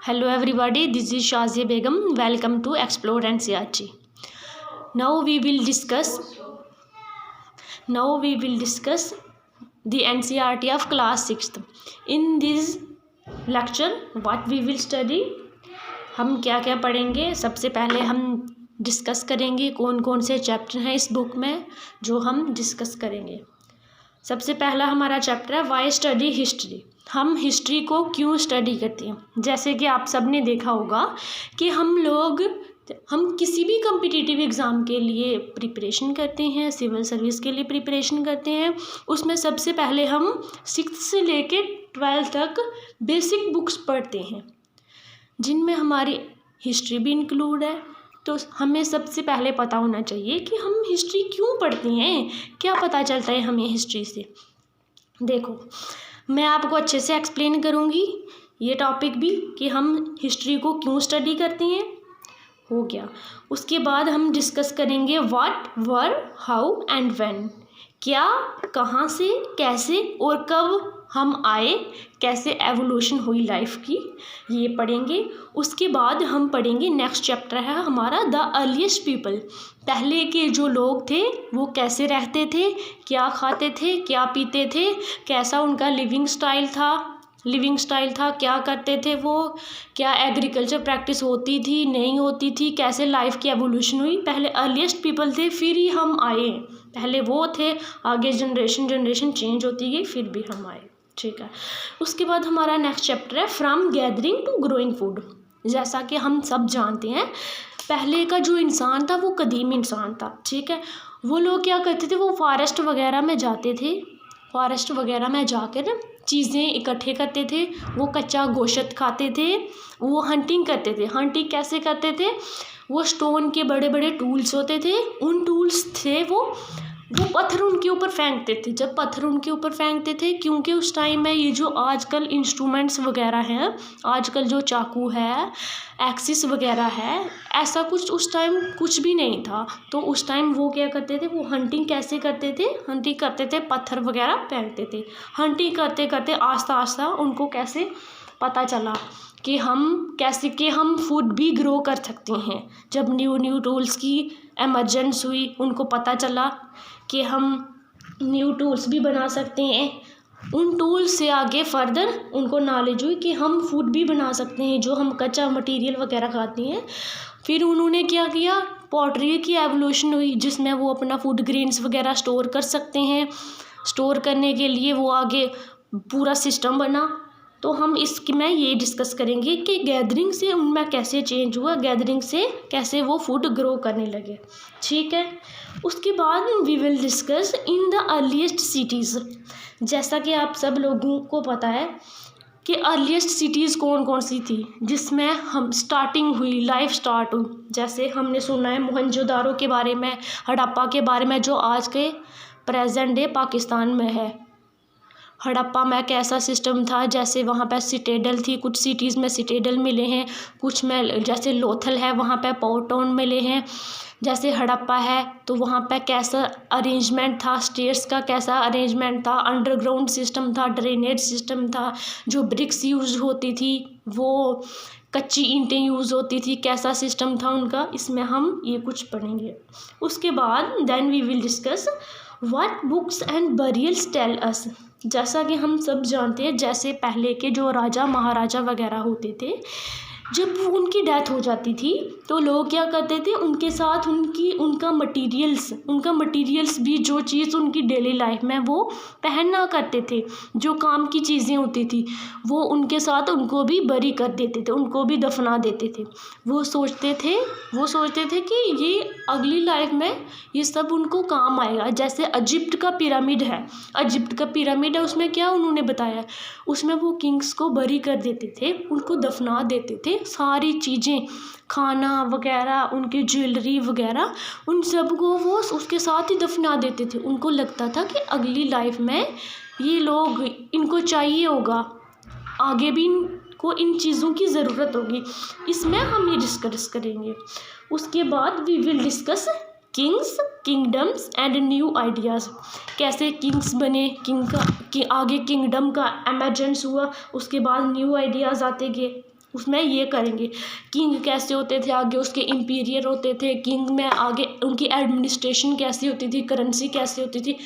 Hello everybody, this is Shazia Begum. Welcome to Explore NCERT. Now we will discuss the NCERT of class 6th. In this lecture, what we will study, हम क्या क्या पढ़ेंगे। सबसे पहले हम discuss करेंगे कौन कौन से चैप्टर हैं इस बुक में जो हम डिस्कस करेंगे। सबसे पहला हमारा चैप्टर है वाई स्टडी हिस्ट्री। हम हिस्ट्री को क्यों स्टडी करते हैं। जैसे कि आप सब ने देखा होगा कि हम किसी भी कम्पिटिटिव एग्ज़ाम के लिए प्रिपरेशन करते हैं, सिविल सर्विस के लिए प्रिपरेशन करते हैं, उसमें सबसे पहले हम 6th से लेके 12th तक बेसिक बुक्स पढ़ते हैं जिनमें हमारी हिस्ट्री भी इंक्लूड है। तो हमें सबसे पहले पता होना चाहिए कि हम हिस्ट्री क्यों पढ़ते हैं, क्या पता चलता है हमें हिस्ट्री से। देखो, मैं आपको अच्छे से एक्सप्लेन करूँगी ये टॉपिक भी कि हम हिस्ट्री को क्यों स्टडी करते हैं। हो गया। उसके बाद हम डिस्कस करेंगे what, were, how and when. क्या, कहाँ से, कैसे और कब हम आए, कैसे एवोल्यूशन हुई लाइफ की, ये पढ़ेंगे। उसके बाद हम पढ़ेंगे नेक्स्ट चैप्टर है हमारा द अर्लीस्ट पीपल। पहले के जो लोग थे वो कैसे रहते थे, क्या खाते थे, क्या पीते थे, कैसा उनका लिविंग स्टाइल था, क्या करते थे वो, क्या एग्रीकल्चर प्रैक्टिस होती थी, नहीं होती थी, कैसे लाइफ की एवोल्यूशन हुई। पहले अर्लीस्ट पीपल थे, फिर ही हम आए। पहले वो थे, आगे जनरेशन चेंज होती गई, फिर भी हम आए। ठीक है। उसके बाद हमारा नेक्स्ट चैप्टर है from gathering to growing food. जैसा कि हम सब जानते हैं, पहले का जो इंसान था वो कदीम इंसान था। ठीक है। वो लोग क्या करते थे, वो फॉरेस्ट वगैरह में जाते थे, फॉरेस्ट वगैरह में जाकर चीज़ें इकट्ठे करते थे, वो कच्चा गोश्त खाते थे, वो हंटिंग करते थे। हंटिंग कैसे करते थे, वो स्टोन के बड़े बड़े टूल्स होते थे, उन टूल्स से वो पत्थर उनके ऊपर फेंकते थे। जब पत्थर उनके ऊपर फेंकते थे, क्योंकि उस टाइम में ये जो आजकल इंस्ट्रूमेंट्स वगैरह हैं, आजकल जो चाकू है, एक्सिस वगैरह है, ऐसा कुछ उस टाइम कुछ भी नहीं था। तो उस टाइम वो क्या करते थे, वो हंटिंग कैसे करते थे, हंटिंग करते थे, पत्थर वगैरह फेंकते थे। हंटिंग करते करते आस्ता उनको कैसे पता चला कि हम फूड भी ग्रो कर सकते हैं। जब न्यू टूल्स की एमरजेंस हुई, उनको पता चला कि हम न्यू टूल्स भी बना सकते हैं। उन टूल्स से आगे फर्दर उनको नॉलेज हुई कि हम फूड भी बना सकते हैं, जो हम कच्चा मटेरियल वगैरह खाते हैं। फिर उन्होंने क्या किया, पॉटरी की एवोल्यूशन हुई, जिसमें वो अपना फूड ग्रेन्स वगैरह स्टोर कर सकते हैं। स्टोर करने के लिए वो आगे पूरा सिस्टम बना। तो हम इसमें ये डिस्कस करेंगे कि गैदरिंग से उनमें कैसे चेंज हुआ, गैदरिंग से कैसे वो फूड ग्रो करने लगे। ठीक है। उसके बाद we will discuss in the earliest cities. जैसा कि आप सब लोगों को पता है कि अर्लीस्ट सिटीज़ कौन कौन सी थी जिसमें हम स्टार्टिंग हुई, लाइफ स्टार्ट हुई। जैसे हमने सुना है मोहनजोदारो के बारे में, हड़प्पा के बारे में, जो आज के प्रेजेंट डे पाकिस्तान में है। हड़प्पा में कैसा सिस्टम था, जैसे वहाँ पे सिटेडल थी, कुछ सिटीज़ में सिटेडल मिले हैं, कुछ में जैसे लोथल है वहाँ पे पोर्ट टाउन मिले हैं। जैसे हड़प्पा है तो वहाँ पे कैसा अरेंजमेंट था, स्टेट्स का कैसा अरेंजमेंट था, अंडरग्राउंड सिस्टम था, ड्रेनेज सिस्टम था, जो ब्रिक्स यूज होती थी, वो कच्ची ईंटें यूज़ होती थी, कैसा सिस्टम था उनका, इसमें हम ये कुछ पढ़ेंगे। उसके बाद then we will discuss what books and burials tell us. जैसा कि हम सब जानते हैं, जैसे पहले के जो राजा महाराजा वगैरह होते थे, जब उनकी डेथ हो जाती थी तो लोग क्या करते थे, उनके साथ उनका मटेरियल्स भी, जो चीज़ उनकी डेली लाइफ में वो पहनना करते थे, जो काम की चीज़ें होती थी, वो उनके साथ उनको भी बरी कर देते थे, उनको भी दफना देते थे। वो सोचते थे कि ये अगली लाइफ में ये सब उनको काम आएगा। जैसे इजिप्ट का पिरामिड है, उसमें क्या उन्होंने बताया, उसमें वो किंग्स को बरी कर देते थे, उनको दफना देते थे। सारी चीज़ें, खाना वगैरह, उनकी ज्वेलरी वगैरह, उन सब को वो उसके साथ ही दफना देते थे। उनको लगता था कि अगली लाइफ में ये लोग, इनको चाहिए होगा, आगे भी इनको इन चीज़ों की ज़रूरत होगी। इसमें हम ये डिस्कस करेंगे। उसके बाद we will discuss kings, kingdoms and new ideas. कैसे किंग्स बने, आगे किंगडम का एमर्जेंस हुआ, उसके बाद न्यू आइडियाज़ आते गए। उसमें ये करेंगे किंग कैसे होते थे, आगे उसके इंपीरियर होते थे, किंग में आगे उनकी एडमिनिस्ट्रेशन कैसी होती थी, करेंसी कैसी होती थी,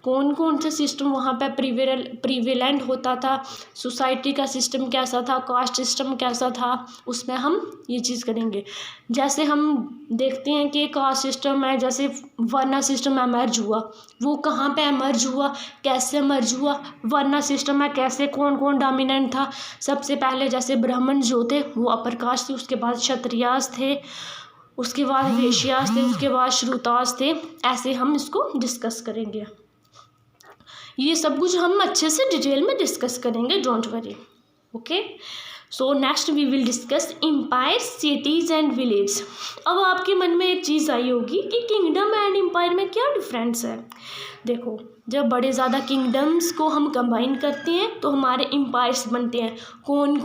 कौन कौन से सिस्टम वहाँ पे प्रिवेलेंट होता था, सोसाइटी का सिस्टम कैसा था, कास्ट सिस्टम कैसा था, उसमें हम ये चीज़ करेंगे। जैसे हम देखते हैं कि कास्ट सिस्टम है, जैसे वर्ना सिस्टम एमर्ज हुआ, वो कहाँ पे एमर्ज हुआ, कैसे एमर्ज हुआ, वर्ना सिस्टम में कैसे कौन कौन डोमिनेंट था। सबसे पहले जैसे ब्राह्मण जो थे वो अपर कास्ट थे, उसके बाद क्षत्रियास थे, उसके बाद वैश्यास थे, उसके बाद श्रुतास थे। ऐसे हम इसको डिस्कस करेंगे। ये सब कुछ हम अच्छे से डिटेल में डिस्कस करेंगे, don't worry. Okay, so next we will discuss empire, cities and village. अब आपके मन में एक चीज़ आई होगी कि किंगडम एंड एम्पायर में क्या डिफरेंस है। देखो, जब बड़े ज़्यादा किंगडम्स को हम कंबाइन करते हैं तो हमारे एम्पायर्स बनते हैं। कौन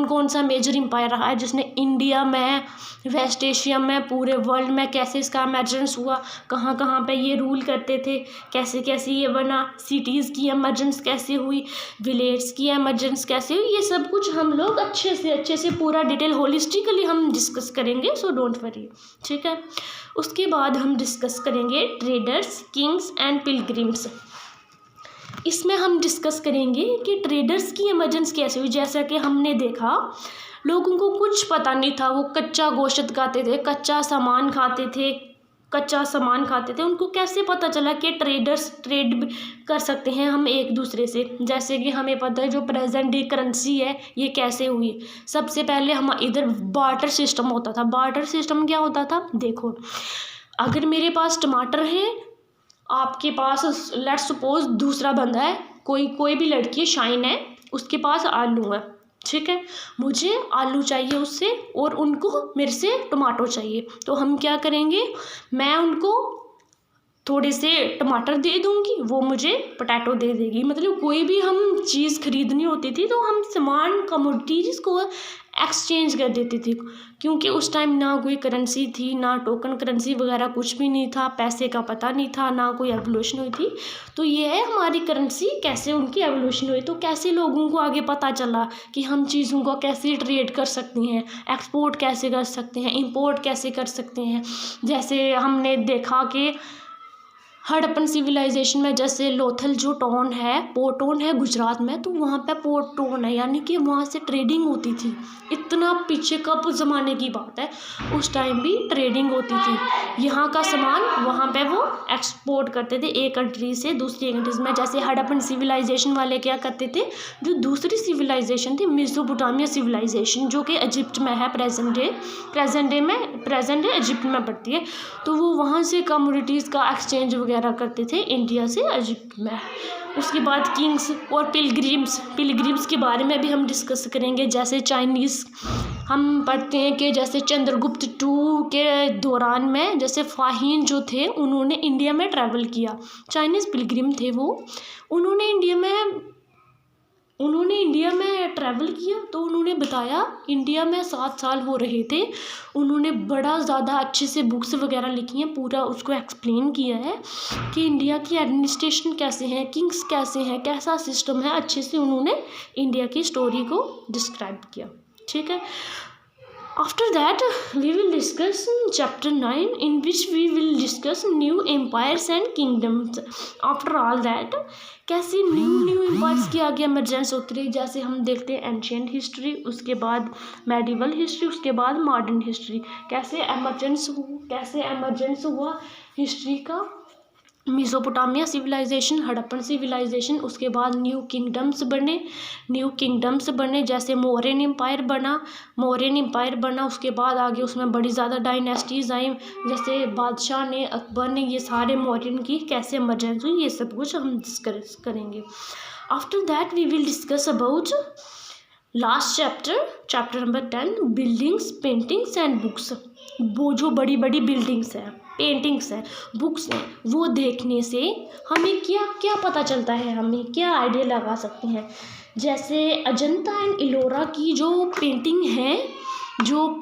कौन सा मेजर एम्पायर रहा है जिसने इंडिया में, वेस्ट एशिया में, पूरे वर्ल्ड में कैसे इसका एमर्जेंस हुआ, कहाँ कहाँ पे ये रूल करते थे, कैसे कैसे ये बना, सिटीज़ की एमर्जेंस कैसे हुई, विलेज की एमर्जेंस कैसे हुई, ये सब कुछ हम लोग अच्छे से पूरा डिटेल होलिस्टिकली हम डिस्कस करेंगे। सो डोंट वरी, ठीक है। उसके बाद हम डिस्कस करेंगे ट्रेडर्स, किंग्स एंड पिलग्रिम्स। इसमें हम डिस्कस करेंगे कि ट्रेडर्स की इमरजेंस कैसे हुई। जैसा कि हमने देखा, लोगों को कुछ पता नहीं था, वो कच्चा गोश्त खाते थे, कच्चा सामान खाते थे। उनको कैसे पता चला कि ट्रेडर्स ट्रेड कर सकते हैं हम एक दूसरे से। जैसे कि हमें पता है जो प्रेजेंट डे करेंसी है ये कैसे हुई। सबसे पहले हम इधर बार्टर सिस्टम होता था। बार्टर सिस्टम क्या होता था, देखो, अगर मेरे पास टमाटर है, आपके पास लेट्स सपोज दूसरा बंदा है, कोई भी लड़की है, शाइन है, उसके पास आलू है, ठीक है, मुझे आलू चाहिए उससे और उनको मेरे से टमाटो चाहिए। तो हम क्या करेंगे, मैं उनको थोड़े से टमाटर दे दूंगी, वो मुझे पोटैटो दे देगी। मतलब कोई भी हम चीज़ खरीदनी होती थी तो हम सामान कमोडिटीज़ को एक्सचेंज कर देती थी, क्योंकि उस टाइम ना कोई करेंसी थी, ना टोकन करेंसी वगैरह कुछ भी नहीं था, पैसे का पता नहीं था, ना कोई एवोल्यूशन हुई थी। तो ये है हमारी करेंसी, कैसे उनकी एवोल्यूशन हुई। तो कैसे लोगों को आगे पता चला कि हम चीज़ों को कैसे ट्रेड कर सकते हैं, एक्सपोर्ट कैसे कर सकते हैं, इंपोर्ट कैसे कर सकते हैं। जैसे हमने देखा कि हड़प्पन सिविलाइजेशन में, जैसे लोथल जो टाउन है, पोर्ट टाउन है गुजरात में, तो वहाँ पे पोर्ट टाउन है, यानी कि वहाँ से ट्रेडिंग होती थी। इतना पीछे कब ज़माने की बात है, उस टाइम भी ट्रेडिंग होती थी। यहाँ का सामान वहाँ पे वो एक्सपोर्ट करते थे एक कंट्री से दूसरी कंट्रीज में। जैसे हड़प्पन सिविलाइजेशन वाले क्या करते थे, जो दूसरी सिविलाइजेशन थी मेसोपोटामिया सिविलाइजेशन, जो कि इजिप्ट में है प्रेजेंट डे इजिप्ट में पड़ती है, तो वो वहाँ से कमोडिटीज़ का एक्सचेंज वगैरह करते थे इंडिया से इजिप्ट में। उसके बाद किंग्स और पिलग्रिम्स के बारे में भी हम डिस्कस करेंगे। जैसे चाइनीज़ हम पढ़ते हैं कि जैसे चंद्रगुप्त टू के दौरान में, जैसे फाहीन जो थे उन्होंने इंडिया में ट्रैवल किया, चाइनीज़ पिलग्रिम थे वो, उन्होंने इंडिया में ट्रैवल किया। तो उन्होंने बताया, इंडिया में 7 साल हो रहे थे, उन्होंने बड़ा ज़्यादा अच्छे से बुक्स वगैरह लिखी हैं, पूरा उसको एक्सप्लेन किया है कि इंडिया की एडमिनिस्ट्रेशन कैसे है, किंग्स कैसे हैं, कैसा सिस्टम है, अच्छे से उन्होंने इंडिया की स्टोरी को डिस्क्राइब किया, ठीक है। After that, we will discuss chapter 9, in which we will discuss new empires and kingdoms. After all that, कैसे न्यू एम्पायर्स की आगे एमरजेंस होती रही। जैसे हम देखते हैं एंशिएंट हिस्ट्री, उसके बाद मेडिवल हिस्ट्री, उसके बाद मॉडर्न हिस्ट्री, कैसे एमरजेंस हुआ हिस्ट्री का। मेसोपोटामिया सिविलाइजेशन, हड़प्पन सिविलाइजेशन, उसके बाद न्यू किंगडम्स बने, जैसे मौर्यन एम्पायर बना, उसके बाद आगे उसमें बड़ी ज़्यादा डायनेस्टीज़ आई, जैसे बादशाह ने, अकबर ने, ये सारे मौर्यन की कैसे एमरजेंस हुई, ये सब कुछ हम डिस्कस करेंगे। After that we will discuss about last chapter number 10, buildings, paintings and books. वो जो बड़ी बड़ी बिल्डिंग्स हैं, पेंटिंग्स हैं, बुक्स हैं, वो देखने से हमें क्या पता चलता है, हमें क्या आइडिया लगा सकते हैं। जैसे अजंता एंड इलोरा की जो पेंटिंग है, जो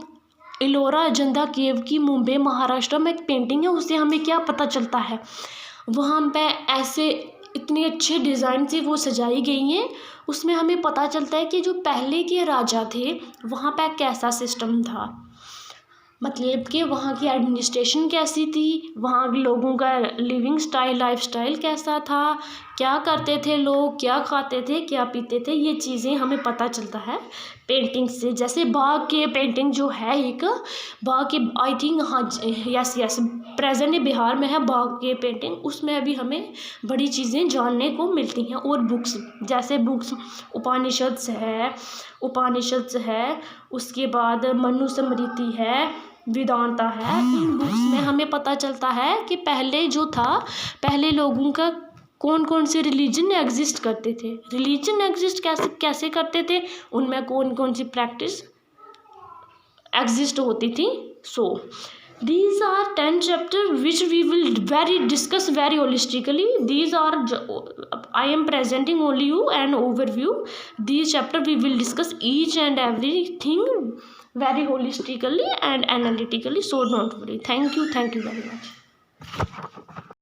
इलोरा अजंता केव की मुंबई महाराष्ट्र में एक पेंटिंग है, उससे हमें क्या पता चलता है, वहाँ पे ऐसे इतने अच्छे डिज़ाइन से वो सजाई गई हैं, उसमें हमें पता चलता है कि जो पहले के राजा थे वहाँ पर कैसा सिस्टम था, मतलब कि वहाँ की एडमिनिस्ट्रेशन कैसी थी, वहाँ के लोगों का लिविंग स्टाइल, लाइफ स्टाइल कैसा था, क्या करते थे लोग, क्या खाते थे, क्या पीते थे, ये चीज़ें हमें पता चलता है पेंटिंग से। जैसे बाघ के पेंटिंग जो है, एक बाघ के, आई थिंक, हाँ, यस यस, प्रेजेंट बिहार में है बाघ के पेंटिंग, उसमें अभी हमें बड़ी चीज़ें जानने को मिलती हैं। और बुक्स, जैसे बुक्स उपनिषद है, उसके बाद मनुस्मृति है, वेदांता है, इन बुक्स में हमें पता चलता है कि पहले जो था, पहले लोगों का कौन कौन से रिलीजन एग्जिस्ट करते थे, रिलीजन एग्जिस्ट कैसे करते थे, उनमें कौन कौन सी प्रैक्टिस एग्जिस्ट होती थी। सो these are 10 chapters which we will discuss very holistically. These are, I am presenting only you an overview. These chapters we will discuss each and everything very holistically and analytically, so don't worry. Thank you very much.